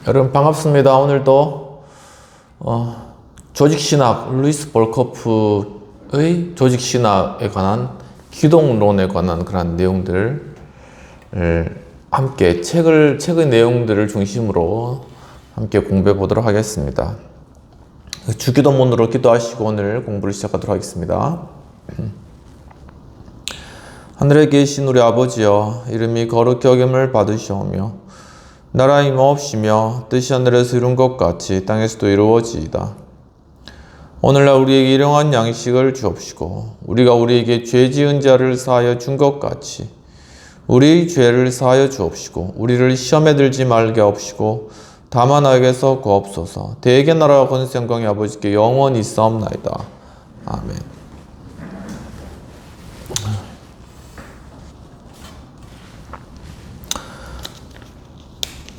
여러분 반갑습니다. 오늘도 조직신학, 루이스 볼커프의 조직신학에 관한 기독론에 관한 그런 내용들을 함께 책의 내용들을 중심으로 함께 공부해 보도록 하겠습니다. 주기도문으로 기도하시고 오늘 공부를 시작하도록 하겠습니다. 하늘에 계신 우리 아버지여, 이름이 거룩히 여김을 받으시오며 나라의 임하옵시며 뜻이 하늘에서 이룬 것 같이 땅에서도 이루어지이다. 오늘날 우리에게 일용할 양식을 주옵시고 우리가 우리에게 죄 지은 자를 사하여 준 것 같이 우리의 죄를 사하여 주옵시고 우리를 시험에 들지 말게 하옵시고 다만 악에서 구하옵소서. 대개 나라와 권세 영광이 아버지께 영원히 있사옵나이다. 아멘.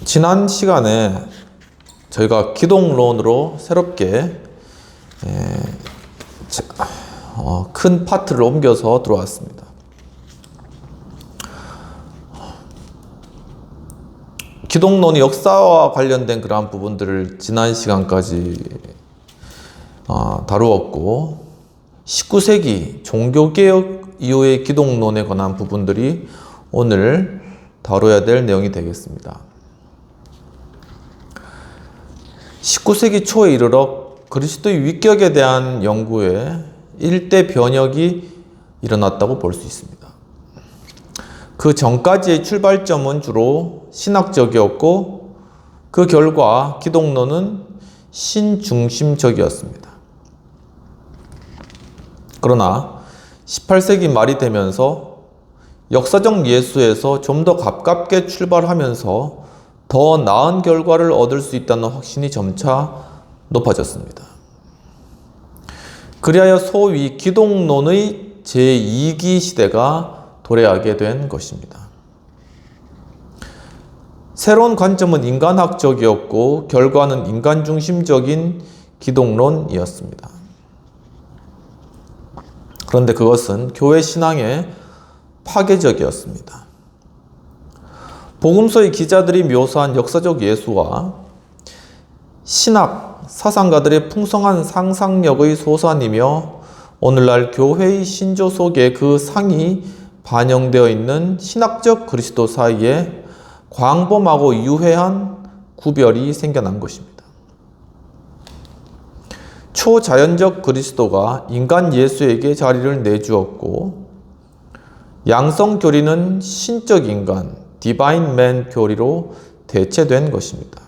지난 시간에 저희가 기독론으로 새롭게 큰 파트를 옮겨서 들어왔습니다. 기독론의 역사와 관련된 그러한 부분들을 지난 시간까지 다루었고, 19세기 종교개혁 이후의 기독론에 관한 부분들이 오늘 다뤄야 될 내용이 되겠습니다. 19세기 초에 이르러 그리스도의 위격에 대한 연구에 일대 변혁이 일어났다고 볼 수 있습니다. 그 전까지의 출발점은 주로 신학적이었고 그 결과 기독론은 신중심적이었습니다. 그러나 18세기 말이 되면서 역사적 예수에서 좀 더 가깝게 출발하면서 더 나은 결과를 얻을 수 있다는 확신이 점차 높아졌습니다. 그리하여 소위 기독론의 제2기 시대가 도래하게 된 것입니다. 새로운 관점은 인간학적이었고 결과는 인간중심적인 기독론이었습니다. 그런데 그것은 교회 신앙에 파괴적이었습니다. 복음서의 기자들이 묘사한 역사적 예수와 신학, 사상가들의 풍성한 상상력의 소산이며 오늘날 교회의 신조 속에 그 상이 반영되어 있는 신학적 그리스도 사이에 광범하고 유해한 구별이 생겨난 것입니다. 초자연적 그리스도가 인간 예수에게 자리를 내주었고 양성 교리는 신적 인간, 디바인 맨 교리로 대체된 것입니다.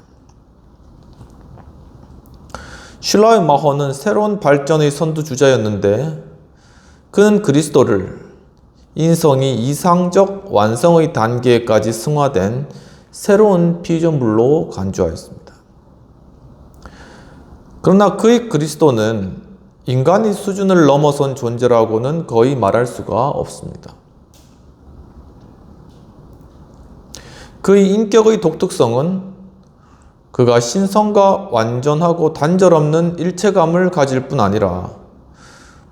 슐라우마허는 새로운 발전의 선두주자였는데 그는 그리스도를 인성이 이상적 완성의 단계까지 승화된 새로운 피조물로 간주하였습니다. 그러나 그의 그리스도는 인간의 수준을 넘어선 존재라고는 거의 말할 수가 없습니다. 그의 인격의 독특성은 그가 신성과 완전하고 단절없는 일체감을 가질 뿐 아니라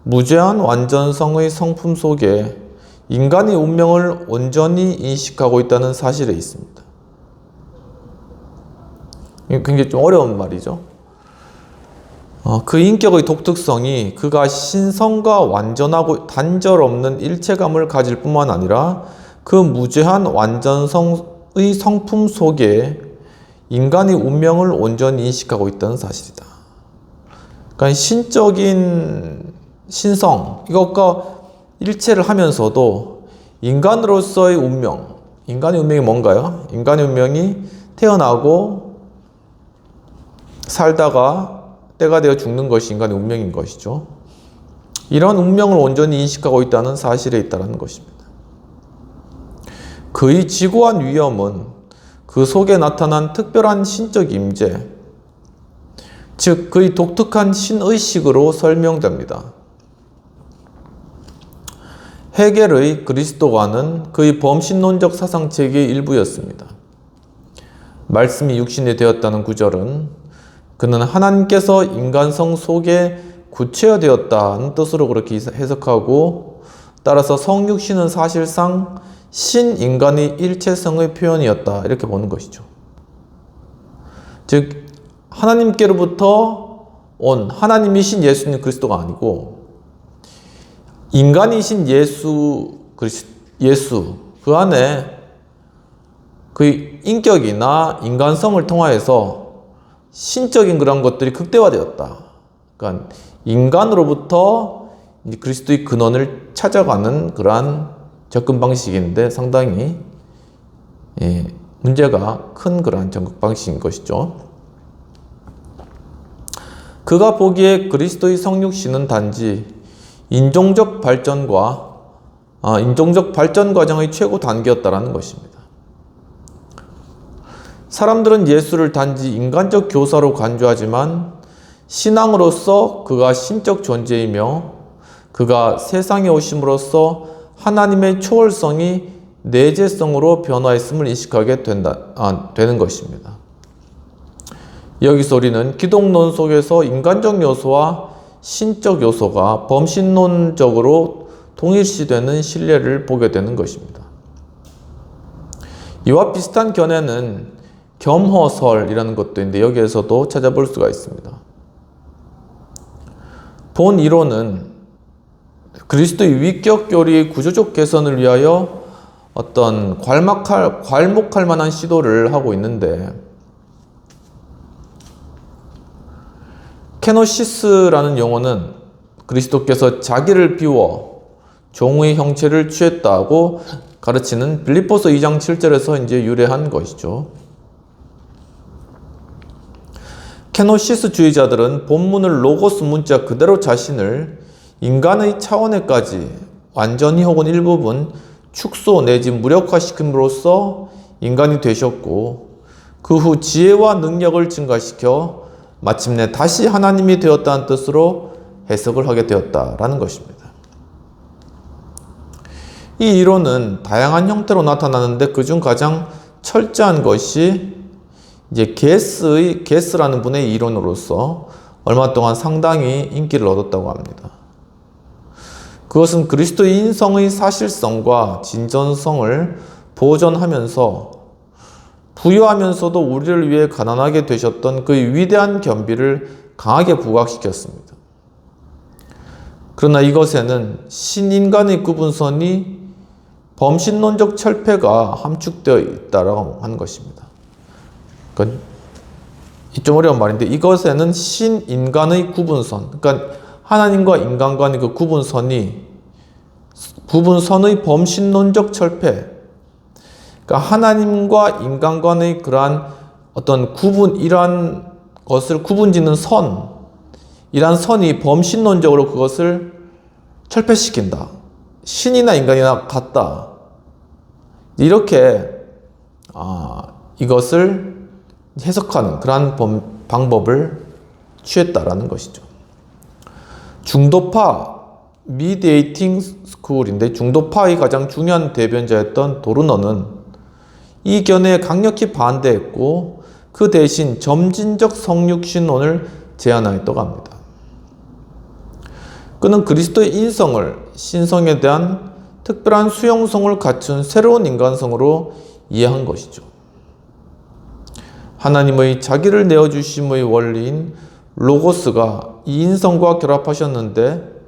무제한 완전성의 성품 속에 인간의 운명을 온전히 인식하고 있다는 사실에 있습니다. 굉장히 좀 어려운 말이죠. 그 인격의 독특성이 그가 신성과 완전하고 단절없는 일체감을 가질 뿐만 아니라 그 무제한 완전성의 성품 속에 인간의 운명을 온전히 인식하고 있다는 사실이다. 그러니까 신적인 신성, 이것과 일체를 하면서도 인간으로서의 운명, 인간의 운명이 뭔가요? 인간의 운명이 태어나고 살다가 때가 되어 죽는 것이 인간의 운명인 것이죠. 이런 운명을 온전히 인식하고 있다는 사실에 있다는 것입니다. 그의 지고한 위엄은 그 속에 나타난 특별한 신적 임재, 즉 그의 독특한 신의식으로 설명됩니다. 헤겔의 그리스도관은 그의 범신론적 사상체계의 일부였습니다. 말씀이 육신이 되었다는 구절은 그는 하나님께서 인간성 속에 구체화되었다는 뜻으로 그렇게 해석하고, 따라서 성육신은 사실상 신인간의 일체성의 표현이었다, 이렇게 보는 것이죠. 즉 하나님께로부터 온 하나님이신 예수님 그리스도가 아니고 인간이신 예수 그 안에 그 인격이나 인간성을 통하여서 신적인 그런 것들이 극대화되었다. 그러니까 인간으로부터 그리스도의 근원을 찾아가는 그러한 접근 방식인데 상당히 문제가 큰 그러한 접근 방식인 것이죠. 그가 보기에 그리스도의 성육신은 단지 인종적 발전 과정의 최고 단계였다라는 것입니다. 사람들은 예수를 단지 인간적 교사로 간주하지만 신앙으로서 그가 신적 존재이며 그가 세상에 오심으로써 하나님의 초월성이 내재성으로 변화했음을 인식하게 되는 것입니다. 여기서 우리는 기독론 속에서 인간적 요소와 신적 요소가 범신론적으로 동일시되는 신뢰를 보게 되는 것입니다. 이와 비슷한 견해는 겸허설이라는 것도 있는데 여기에서도 찾아볼 수가 있습니다. 본 이론은 그리스도의 위격 교리의 구조적 개선을 위하여 어떤 괄목할 만한 시도를 하고 있는데 케노시스라는 용어는 그리스도께서 자기를 비워 종의 형체를 취했다고 가르치는 빌립보서 2장 7절에서 이제 유래한 것이죠. 케노시스주의자들은 본문을 로고스 문자 그대로 자신을 인간의 차원에까지 완전히 혹은 일부분 축소 내지 무력화시킴으로써 인간이 되셨고 그 후 지혜와 능력을 증가시켜 마침내 다시 하나님이 되었다는 뜻으로 해석을 하게 되었다라는 것입니다. 이 이론은 다양한 형태로 나타나는데 그중 가장 철저한 것이 이제 게스라는 분의 이론으로서 얼마 동안 상당히 인기를 얻었다고 합니다. 그것은 그리스도의 인성의 사실성과 진전성을 보존하면서 부유하면서도 우리를 위해 가난하게 되셨던 그의 위대한 겸비를 강하게 부각시켰습니다. 그러나 이것에는 신인간의 구분선이 범신론적 철폐가 함축되어 있다라고 하는 것입니다. 그러니까 좀 어려운 말인데 이것에는 신인간의 구분선, 그러니까 하나님과 인간 간의 그 구분선의 범신론적 철폐, 그러니까 하나님과 인간 간의 그러한 어떤 이러한 것을 구분짓는 이러한 선이 범신론적으로 그것을 철폐시킨다. 신이나 인간이나 같다. 이렇게 이것을 해석하는 그러한 방법을 취했다라는 것이죠. 중도파 미디에이팅 스쿨인데 중도파의 가장 중요한 대변자였던 도르너는 이 견해에 강력히 반대했고 그 대신 점진적 성육신론을 제안하였다고 합니다. 그는 그리스도의 인성을 신성에 대한 특별한 수용성을 갖춘 새로운 인간성으로 이해한 것이죠. 하나님의 자기를 내어주심의 원리인 로고스가 이 인성과 결합하셨는데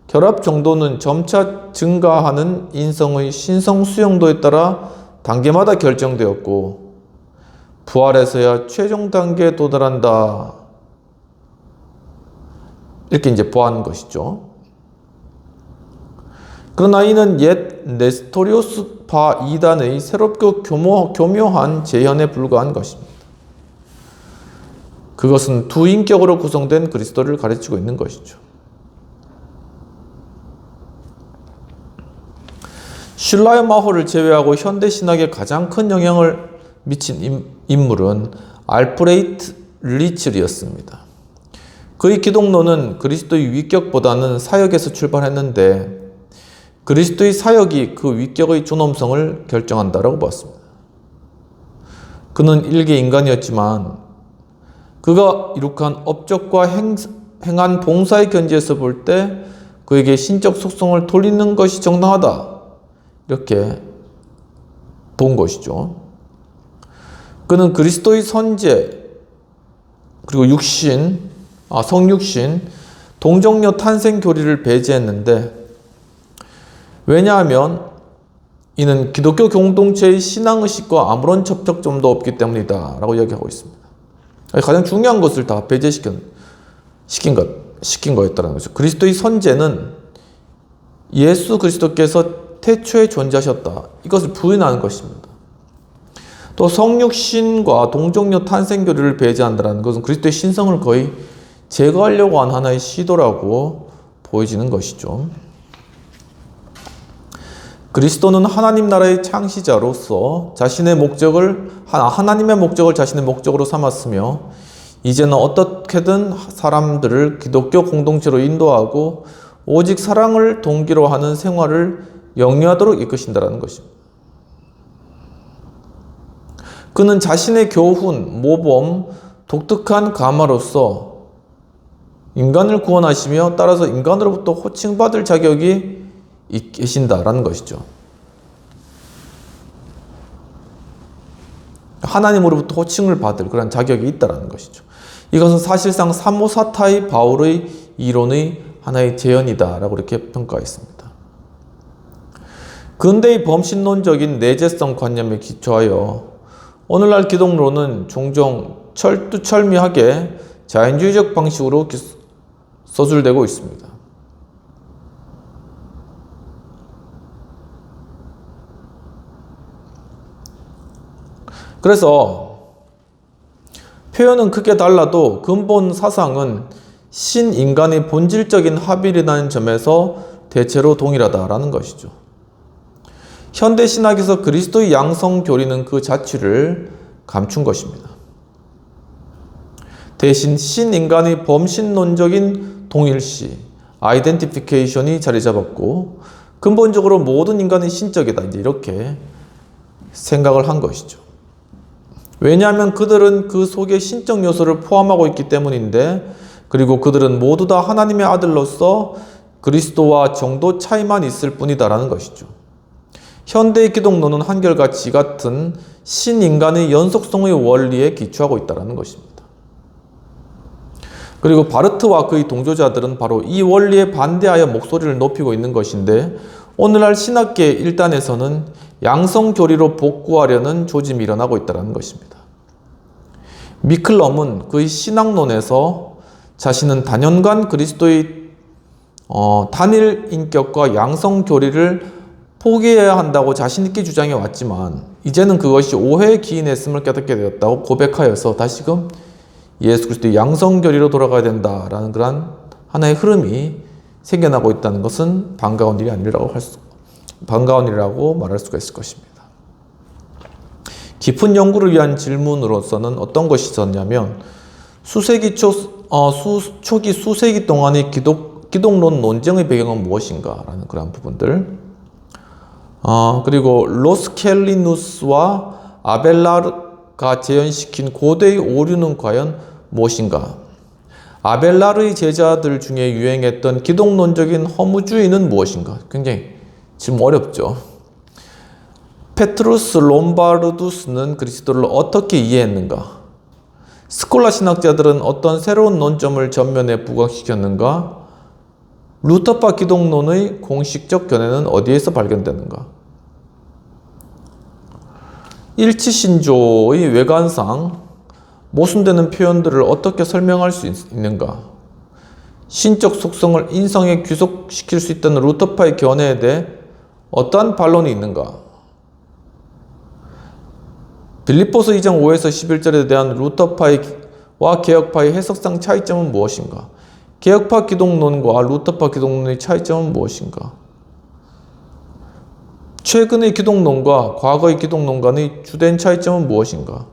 결합 정도는 점차 증가하는 인성의 신성 수용도에 따라 단계마다 결정되었고 부활에서야 최종 단계에 도달한다. 이렇게 이제 보아하는 것이죠. 그러나 이는 옛 네스토리오스파 이단의 새롭고 교묘한 재현에 불과한 것입니다. 그것은 두 인격으로 구성된 그리스도를 가르치고 있는 것이죠. 슐라이어 마호를 제외하고 현대 신학에 가장 큰 영향을 미친 인물은 알프레이트 리츠리였습니다. 그의 기독론은 그리스도의 위격보다는 사역에서 출발했는데 그리스도의 사역이 그 위격의 존엄성을 결정한다라고 봤습니다. 그는 일개 인간이었지만 그가 이룩한 업적과 행한 봉사의 견지에서 볼 때 그에게 신적 속성을 돌리는 것이 정당하다. 이렇게 본 것이죠. 그는 그리스도의 선제, 그리고 성육신, 동정녀 탄생 교리를 배제했는데, 왜냐하면 이는 기독교 공동체의 신앙의식과 아무런 접촉점도 없기 때문이다 라고 이야기하고 있습니다. 가장 중요한 것을 다 배제시킨 거였다는 거죠. 그리스도의 선제는 예수 그리스도께서 태초에 존재하셨다, 이것을 부인하는 것입니다. 또 성육신과 동정녀 탄생 교리를 배제한다는 것은 그리스도의 신성을 거의 제거하려고 한 하나의 시도라고 보여지는 것이죠. 그리스도는 하나님 나라의 창시자로서 하나님의 목적을 자신의 목적으로 삼았으며, 이제는 어떻게든 사람들을 기독교 공동체로 인도하고 오직 사랑을 동기로 하는 생활을 영위하도록 이끄신다는 것입니다. 그는 자신의 교훈, 모범, 독특한 가마로서 인간을 구원하시며 따라서 인간으로부터 호칭받을 자격이 계신다라는 것이죠. 하나님으로부터 호칭을 받을 그런 자격이 있다라는 것이죠. 이것은 사실상 사모사타의 바울의 이론의 하나의 재현이다라고 이렇게 평가했습니다. 근대의 범신론적인 내재성 관념에 기초하여 오늘날 기독론은 종종 철두철미하게 자연주의적 방식으로 서술되고 있습니다. 그래서 표현은 크게 달라도 근본 사상은 신인간의 본질적인 합일이라는 점에서 대체로 동일하다라는 것이죠. 현대 신학에서 그리스도의 양성 교리는 그 자취를 감춘 것입니다. 대신 신인간의 범신론적인 동일시, 아이덴티피케이션이 자리 잡았고, 근본적으로 모든 인간이 신적이다, 이렇게 생각을 한 것이죠. 왜냐하면 그들은 그 속에 신적 요소를 포함하고 있기 때문인데, 그리고 그들은 모두 다 하나님의 아들로서 그리스도와 정도 차이만 있을 뿐이다라는 것이죠. 현대의 기독론은 한결같이 같은 신인간의 연속성의 원리에 기초하고 있다는 것입니다. 그리고 바르트와 그의 동조자들은 바로 이 원리에 반대하여 목소리를 높이고 있는 것인데, 오늘날 신학계 일단에서는 양성교리로 복구하려는 조짐이 일어나고 있다는 것입니다. 미클럼은 그의 신학론에서 자신은 단연간 그리스도의 단일 인격과 양성교리를 포기해야 한다고 자신있게 주장해 왔지만, 이제는 그것이 오해에 기인했음을 깨닫게 되었다고 고백하여서 다시금 예수 그리스도의 양성교리로 돌아가야 된다라는 그런 하나의 흐름이 생겨나고 있다는 것은 반가운 일이라고 말할 수가 있을 것입니다. 깊은 연구를 위한 질문으로서는 어떤 것이 있었냐면, 초기 수세기 동안의 기독론 논쟁의 배경은 무엇인가? 라는 그런 부분들. 그리고 로스켈리누스와 아벨라르가 재현시킨 고대의 오류는 과연 무엇인가? 아벨라르의 제자들 중에 유행했던 기독론적인 허무주의는 무엇인가? 굉장히 질문 어렵죠. 페트루스 롬바르두스는 그리스도를 어떻게 이해했는가? 스콜라 신학자들은 어떤 새로운 논점을 전면에 부각시켰는가? 루터파 기독론의 공식적 견해는 어디에서 발견되는가? 일치신조의 외관상 모순되는 표현들을 어떻게 설명할 수 있는가? 신적 속성을 인성에 귀속시킬 수 있다는 루터파의 견해에 대해 어떠한 반론이 있는가? 빌립보서 2장 5에서 11절에 대한 루터파와 개혁파의 해석상 차이점은 무엇인가? 개혁파 기독론과 루터파 기독론의 차이점은 무엇인가? 최근의 기독론과 과거의 기독론 간의 주된 차이점은 무엇인가?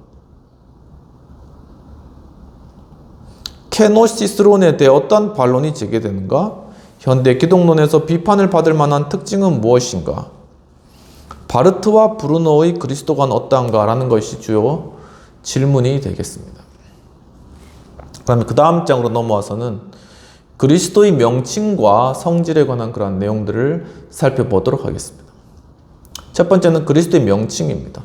케노시스론에 대해 어떤 반론이 제기되는가? 현대 기독론에서 비판을 받을 만한 특징은 무엇인가? 바르트와 브루노의 그리스도관 어떠한가? 라는 것이 주요 질문이 되겠습니다. 그다음에 그 다음 장으로 넘어와서는 그리스도의 명칭과 성질에 관한 그러한 내용들을 살펴보도록 하겠습니다. 첫 번째는 그리스도의 명칭입니다.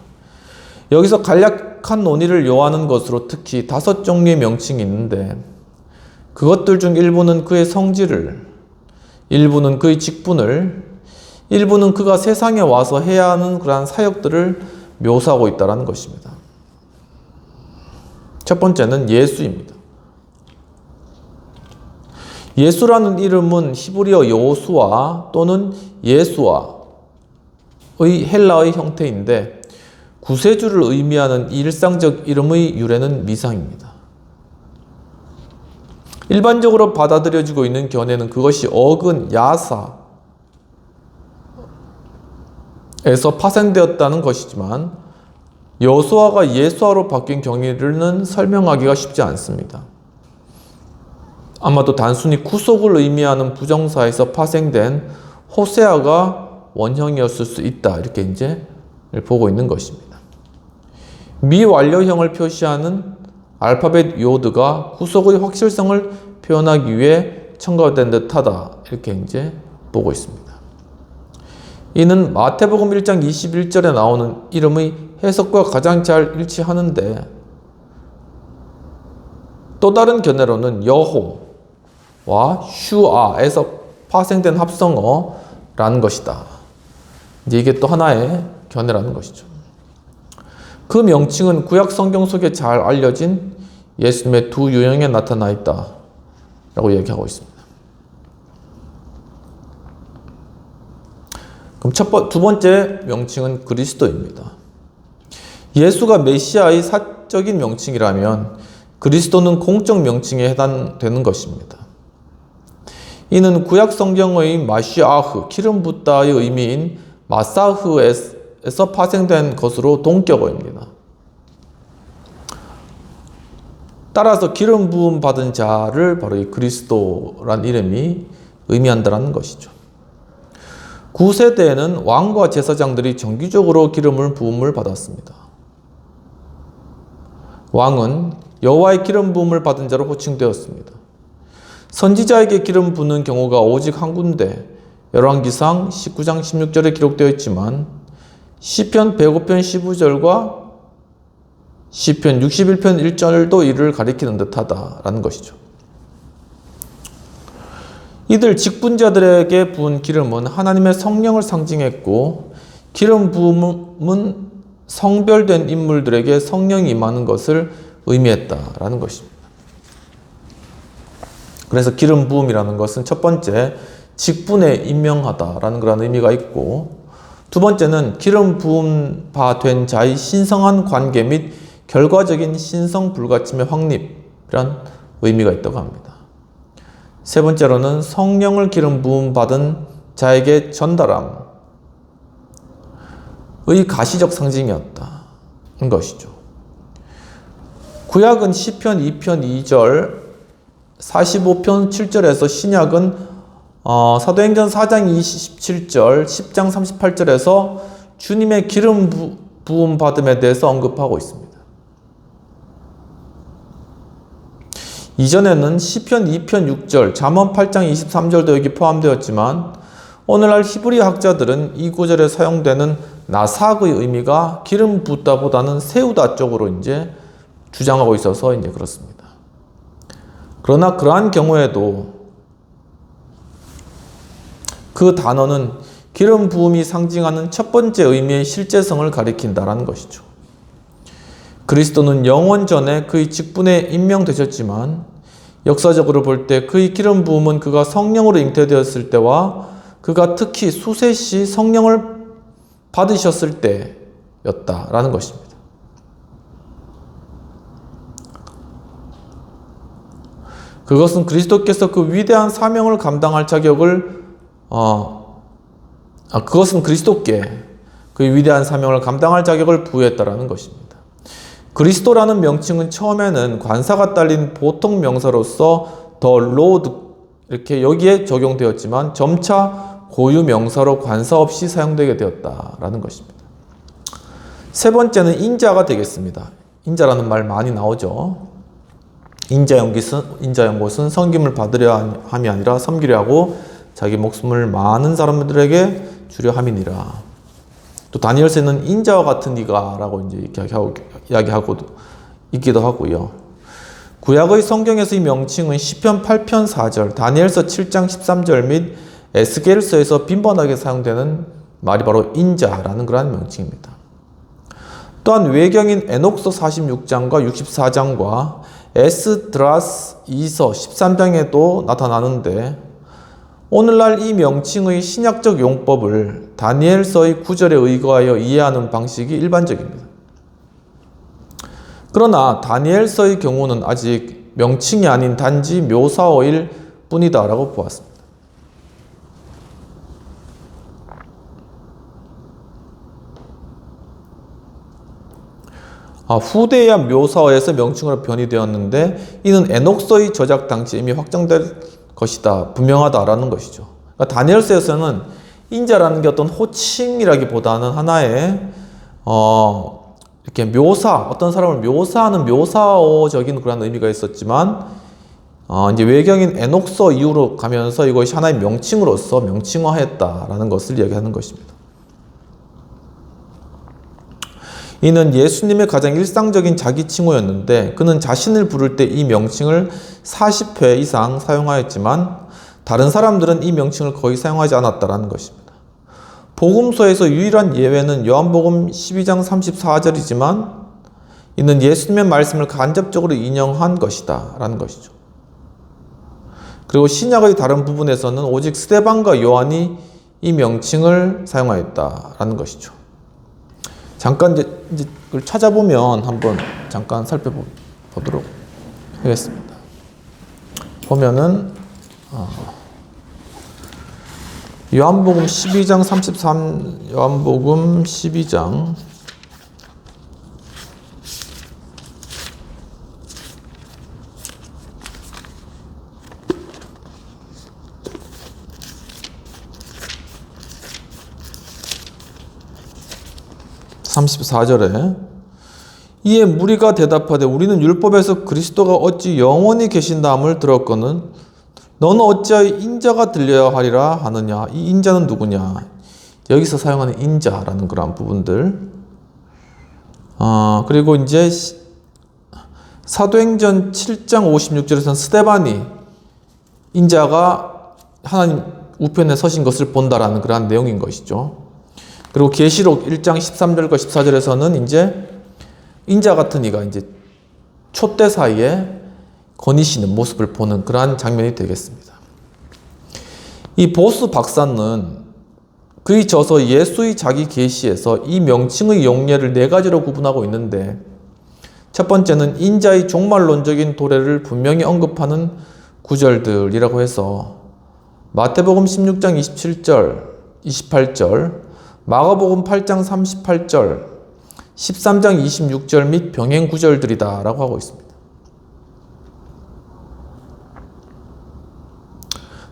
여기서 간략한 논의를 요하는 것으로 특히 5종류의 명칭이 있는데 그것들 중 일부는 그의 성질을, 일부는 그의 직분을, 일부는 그가 세상에 와서 해야 하는 그러한 사역들을 묘사하고 있다는 것입니다. 첫 번째는 예수입니다. 예수라는 이름은 히브리어 여호수아 또는 예수아의 헬라어의 형태인데 구세주를 의미하는 일상적 이름의 유래는 미상입니다. 일반적으로 받아들여지고 있는 견해는 그것이 어근 야사에서 파생되었다는 것이지만 여호수아가 예수아로 바뀐 경위를 설명하기가 쉽지 않습니다. 아마도 단순히 구속을 의미하는 부정사에서 파생된 호세아가 원형이었을 수 있다. 이렇게 이제 보고 있는 것입니다. 미완료형을 표시하는 알파벳 요드가 구속의 확실성을 표현하기 위해 첨가된 듯하다. 이렇게 이제 보고 있습니다. 이는 마태복음 1장 21절에 나오는 이름의 해석과 가장 잘 일치하는데 또 다른 견해로는 여호와 슈아에서 파생된 합성어라는 것이다. 이제 이게 또 하나의 견해라는 것이죠. 그 명칭은 구약 성경 속에 잘 알려진 예수님의 두 유형에 나타나 있다 라고 얘기하고 있습니다. 그럼 두 번째 명칭은 그리스도입니다. 예수가 메시아의 사적인 명칭이라면 그리스도는 공적 명칭에 해당되는 것입니다. 이는 구약 성경의 마시아흐, 기름 붓다의 의미인 마사흐에서 파생된 것으로 동격어입니다. 따라서 기름 부음 받은 자를 바로 이 그리스도란 이름이 의미한다는 것이죠. 구세대에는 왕과 제사장들이 정기적으로 기름을 부음을 받았습니다. 왕은 여호와의 기름 부음을 받은 자로 호칭되었습니다. 선지자에게 기름 부는 경우가 오직 한 군데 열왕기상 19장 16절에 기록되어 있지만 시편 105편 15절과 시편 61편 1절도 이를 가리키는 듯하다라는 것이죠. 이들 직분자들에게 부은 기름은 하나님의 성령을 상징했고 기름 부음은 성별된 인물들에게 성령이 임하는 것을 의미했다라는 것입니다. 그래서 기름 부음이라는 것은 첫 번째 직분에 임명하다라는 그런 의미가 있고 두 번째는 기름 부음 바 된 자의 신성한 관계 및 결과적인 신성 불가침의 확립이란 의미가 있다고 합니다. 세 번째로는 성령을 기름 부음 받은 자에게 전달함의 가시적 상징이었다는 것이죠. 구약은 시편 2편 2절 45편 7절에서 신약은 사도행전 4장 27절 10장 38절에서 주님의 기름 부음 받음에 대해서 언급하고 있습니다. 이전에는 시편 2편 6절 잠언 8장 23절도 여기 포함되었지만 오늘날 히브리 학자들은 이 구절에 사용되는 나삭의 의미가 기름 붓다보다는 세우다 쪽으로 이제 주장하고 있어서 이제 그렇습니다. 그러나 그러한 경우에도 그 단어는 기름 부음이 상징하는 첫 번째 의미의 실제성을 가리킨다라는 것이죠. 그리스도는 영원 전에 그의 직분에 임명되셨지만 역사적으로 볼 때 그의 기름 부음은 그가 성령으로 잉태되었을 때와 그가 특히 수세시 성령을 받으셨을 때였다라는 것입니다. 그것은 그리스도께서 그 위대한 사명을 감당할 자격을 그것은 그리스도께 그 위대한 사명을 감당할 자격을 부여했다라는 것입니다. 그리스도라는 명칭은 처음에는 관사가 딸린 보통 명사로서 더 로드 이렇게 여기에 적용되었지만 점차 고유 명사로 관사 없이 사용되게 되었다라는 것입니다. 세 번째는 인자가 되겠습니다. 인자라는 말 많이 나오죠. 인자연 것은 섬김을 받으려 함이 아니라 섬기려 하고 자기 목숨을 많은 사람들에게 주려 함이니라. 또 다니엘서는 인자와 같은 이가 라고 이제 이야기하고 있기도 하고요. 구약의 성경에서 이 명칭은 시편 8편 4절, 다니엘서 7장 13절 및 에스겔서에서 빈번하게 사용되는 말이 바로 인자라는 그러한 명칭입니다. 또한 외경인 에녹서 46장과 64장과 에스드라스 2서 13장에도 나타나는데 오늘날 이 명칭의 신약적 용법을 다니엘서의 9절에 의거하여 이해하는 방식이 일반적입니다. 그러나 다니엘서의 경우는 아직 명칭이 아닌 단지 묘사어일 뿐이다 라고 보았습니다. 후대에야 묘사어에서 명칭으로 변이되었는데 이는 에녹서의 저작 당시 이미 확정될 것이다, 분명하다라는 것이죠. 그러니까 다니엘서에서는 인자라는 게 어떤 호칭이라기보다는 하나의 이렇게 어떤 사람을 묘사하는 묘사어적인 그런 의미가 있었지만 이제 외경인 에녹서 이후로 가면서 이것이 하나의 명칭으로서 명칭화했다라는 것을 이야기하는 것입니다. 이는 예수님의 가장 일상적인 자기 칭호였는데 그는 자신을 부를 때 이 명칭을 40회 이상 사용하였지만 다른 사람들은 이 명칭을 거의 사용하지 않았다라는 것입니다. 복음서에서 유일한 예외는 요한복음 12장 34절이지만 이는 예수님의 말씀을 간접적으로 인용한 것이다 라는 것이죠. 그리고 신약의 다른 부분에서는 오직 스데반과 요한이 이 명칭을 사용하였다라는 것이죠. 잠깐 이제 그걸 찾아보면 한번 잠깐 살펴보도록 하겠습니다. 보면은 요한복음 12장 34절에 이에 무리가 대답하되 우리는 율법에서 그리스도가 어찌 영원히 계신다함을 들었거늘 너는 어찌하여 인자가 들려야 하리라 하느냐. 이 인자는 누구냐. 여기서 사용하는 인자라는 그런 부분들. 그리고 이제 사도행전 7장 56절에서는 스데반이 인자가 하나님 우편에 서신 것을 본다라는 그러한 내용인 것이죠. 그리고 계시록 1장 13절과 14절에서는 이제 인자 같은 이가 이제 촛대 사이에 거니시는 모습을 보는 그러한 장면이 되겠습니다. 이 보스 박사는 그의 저서 예수의 자기 계시에서 이 명칭의 용례를 네 가지로 구분하고 있는데 첫 번째는 인자의 종말론적인 도래를 분명히 언급하는 구절들이라고 해서 마태복음 16장 27절, 28절, 마가복음 8장 38절, 13장 26절 및 병행 구절들이다 라고 하고 있습니다.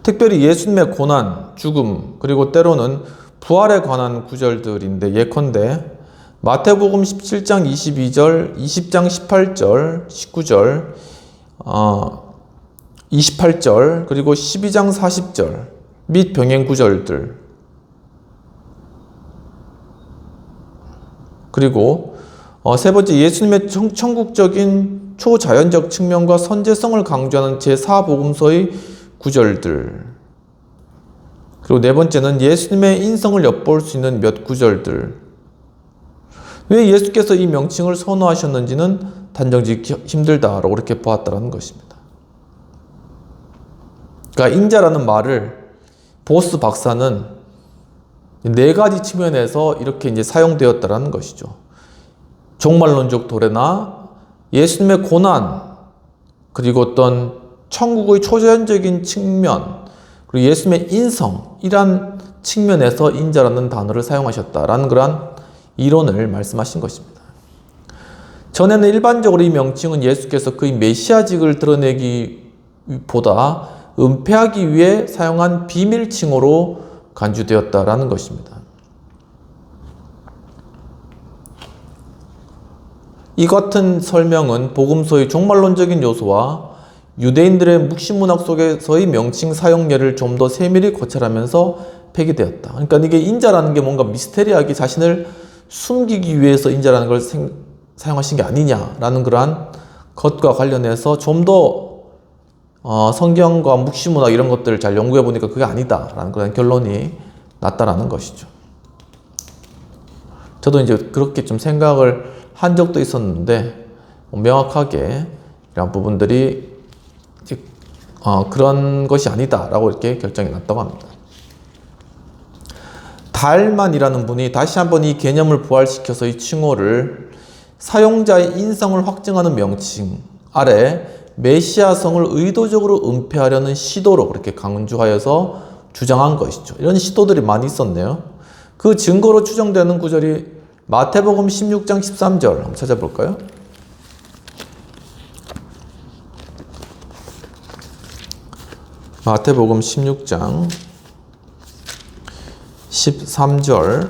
특별히 예수님의 고난, 죽음, 그리고 때로는 부활에 관한 구절들인데 예컨대 마태복음 17장 22절, 20장 18절, 19절, 28절, 그리고 12장 40절 및 병행 구절들, 그리고 세 번째 예수님의 천국적인 초자연적 측면과 선제성을 강조하는 제4복음서의 구절들, 그리고 네 번째는 예수님의 인성을 엿볼 수 있는 몇 구절들. 왜 예수께서 이 명칭을 선호하셨는지는 단정짓기 힘들다라고 이렇게 보았다는 것입니다. 그러니까 인자라는 말을 보스 박사는 네 가지 측면에서 이렇게 이제 사용되었다라는 것이죠. 종말론적 도래나 예수님의 고난, 그리고 어떤 천국의 초자연적인 측면, 그리고 예수님의 인성, 이러한 측면에서 인자라는 단어를 사용하셨다라는 그러한 이론을 말씀하신 것입니다. 전에는 일반적으로 이 명칭은 예수께서 그의 메시아직을 드러내기보다 은폐하기 위해 사용한 비밀칭호로 간주되었다라는 것입니다. 이 같은 설명은 복음서의 종말론적인 요소와 유대인들의 묵신문학 속에서의 명칭 사용 예를 좀 더 세밀히 고찰하면서 폐기되었다. 그러니까 이게 인자라는 게 뭔가 미스테리하게 자신을 숨기기 위해서 인자라는 걸 사용하신 게 아니냐라는 그러한 것과 관련해서 좀 더 성경과 묵시문학 이런 것들을 잘 연구해 보니까 그게 아니다라는 그런 결론이 났다라는 것이죠. 저도 이제 그렇게 좀 생각을 한 적도 있었는데 명확하게 이런 부분들이 이제 그런 것이 아니다라고 이렇게 결정이 났다고 합니다. 달만이라는 분이 다시 한번 이 개념을 부활시켜서 이 칭호를 사용자의 인성을 확증하는 명칭 아래 메시아성을 의도적으로 은폐하려는 시도로 그렇게 강조하여서 주장한 것이죠. 이런 시도들이 많이 있었네요. 그 증거로 추정되는 구절이 마태복음 16장 13절 한번 찾아볼까요? 마태복음 16장 13절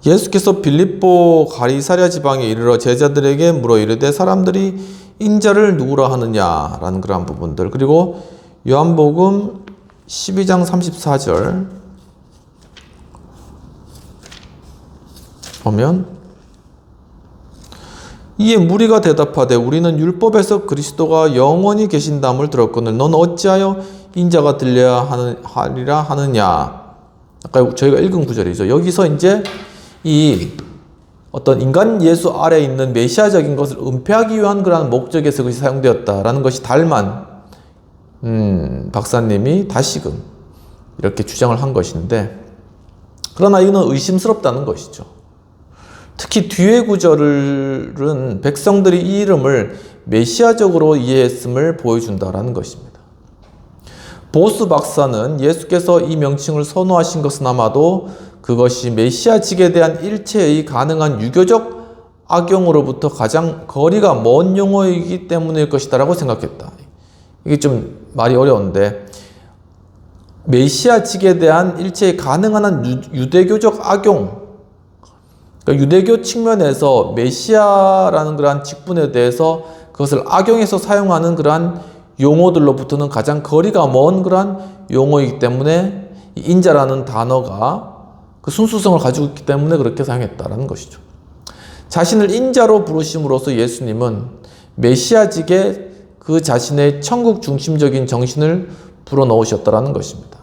예수께서 빌립보 가이사랴 지방에 이르러 제자들에게 물어 이르되 사람들이 인자를 누구라 하느냐라는 그러한 부분들, 그리고 요한복음 12장 34절 보면 이에 무리가 대답하되 우리는 율법에서 그리스도가 영원히 계신담을 들었거늘 넌 어찌하여 인자가 들려야 하리라 하느냐. 아까 저희가 읽은 구절이죠. 여기서 이제 이 어떤 인간 예수 아래에 있는 메시아적인 것을 은폐하기 위한 그러한 목적에서 그것이 사용되었다라는 것이 달만 박사님이 다시금 이렇게 주장을 한 것인데, 그러나 이거는 의심스럽다는 것이죠. 특히 뒤의 구절은 백성들이 이 이름을 메시아적으로 이해했음을 보여준다라는 것입니다. 보스 박사는 예수께서 이 명칭을 선호하신 것은 아마도 그것이 메시아직에 대한 일체의 가능한 유교적 악용으로부터 가장 거리가 먼 용어이기 때문일 것이다 라고 생각했다. 이게 좀 말이 어려운데, 메시아직에 대한 일체의 가능한 한 유대교적 악용, 그러니까 유대교 측면에서 메시아라는 그러한 직분에 대해서 그것을 악용해서 사용하는 그러한 용어들로부터는 가장 거리가 먼 그러한 용어이기 때문에 인자라는 단어가 그 순수성을 가지고 있기 때문에 그렇게 사용했다라는 것이죠. 자신을 인자로 부르심으로써 예수님은 메시아직에 그 자신의 천국 중심적인 정신을 불어넣으셨다라는 것입니다.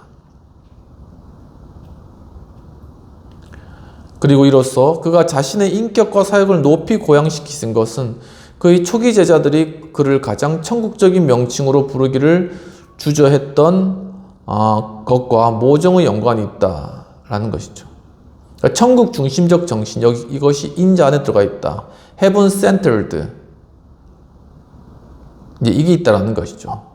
그리고 이로써 그가 자신의 인격과 사역을 높이 고양시키신 것은 그의 초기 제자들이 그를 가장 천국적인 명칭으로 부르기를 주저했던 것과 모종의 연관이 있다라는 것이죠. 그러니까 천국 중심적 정신, 이것이 인자 안에 들어가 있다. Heaven centered. 이게 있다라는 것이죠.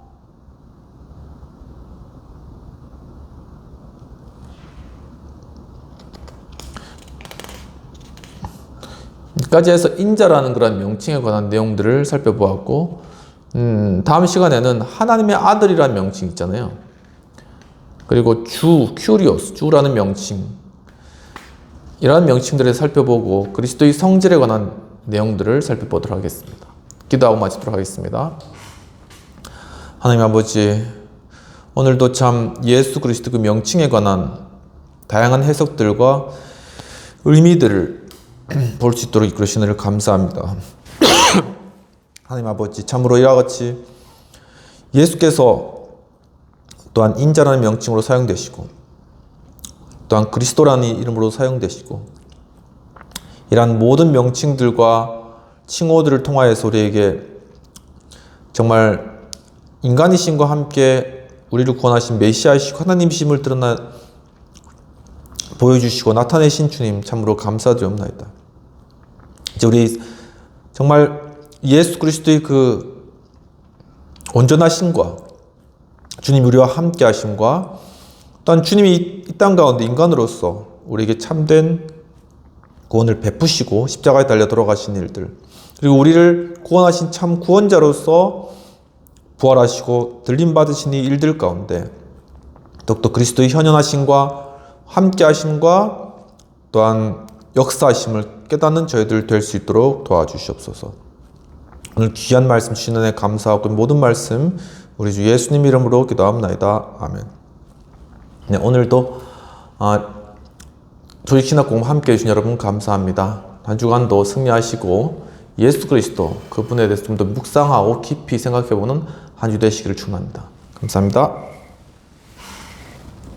여기까지 해서 인자라는 그런 명칭에 관한 내용들을 살펴보았고, 다음 시간에는 하나님의 아들이라는 명칭 있잖아요. 그리고 큐리오스, 주라는 명칭, 이러한 명칭들을 살펴보고 그리스도의 성질에 관한 내용들을 살펴보도록 하겠습니다. 기도하고 마치도록 하겠습니다. 하나님 아버지, 오늘도 참 예수 그리스도 그 명칭에 관한 다양한 해석들과 의미들을 볼 수 있도록 이끌으신 은혜를 감사합니다. 하나님 아버지, 참으로 이와 같이 예수께서 또한 인자라는 명칭으로 사용되시고 또한 그리스도라는 이름으로 사용되시고 이러한 모든 명칭들과 칭호들을 통하여서 우리에게 정말 인간이심과 함께 우리를 구원하신 메시아이시고 하나님이심을 보여주시고 나타내신 주님 참으로 감사드리옵나이다. 이제 우리 정말 예수 그리스도의 그 온전하심과 주님 우리와 함께 하심과 또한 주님이 이 땅 가운데 인간으로서 우리에게 참된 구원을 베푸시고 십자가에 달려 돌아가신 일들, 그리고 우리를 구원하신 참 구원자로서 부활하시고 들림 받으신 이 일들 가운데 더욱더 그리스도의 현현하심과 함께 하심과 또한 역사하심을 깨닫는 저희들 될 수 있도록 도와주시옵소서. 오늘 귀한 말씀 주시는 애 감사하고 모든 말씀 우리 주 예수님 이름으로 기도합나이다. 아멘. 네, 오늘도 조직신학 공부 함께 해주신 여러분 감사합니다. 한 주간도 승리하시고 예수 그리스도 그분에 대해서 좀 더 묵상하고 깊이 생각해보는 한 주 되시기를 축원합니다. 감사합니다.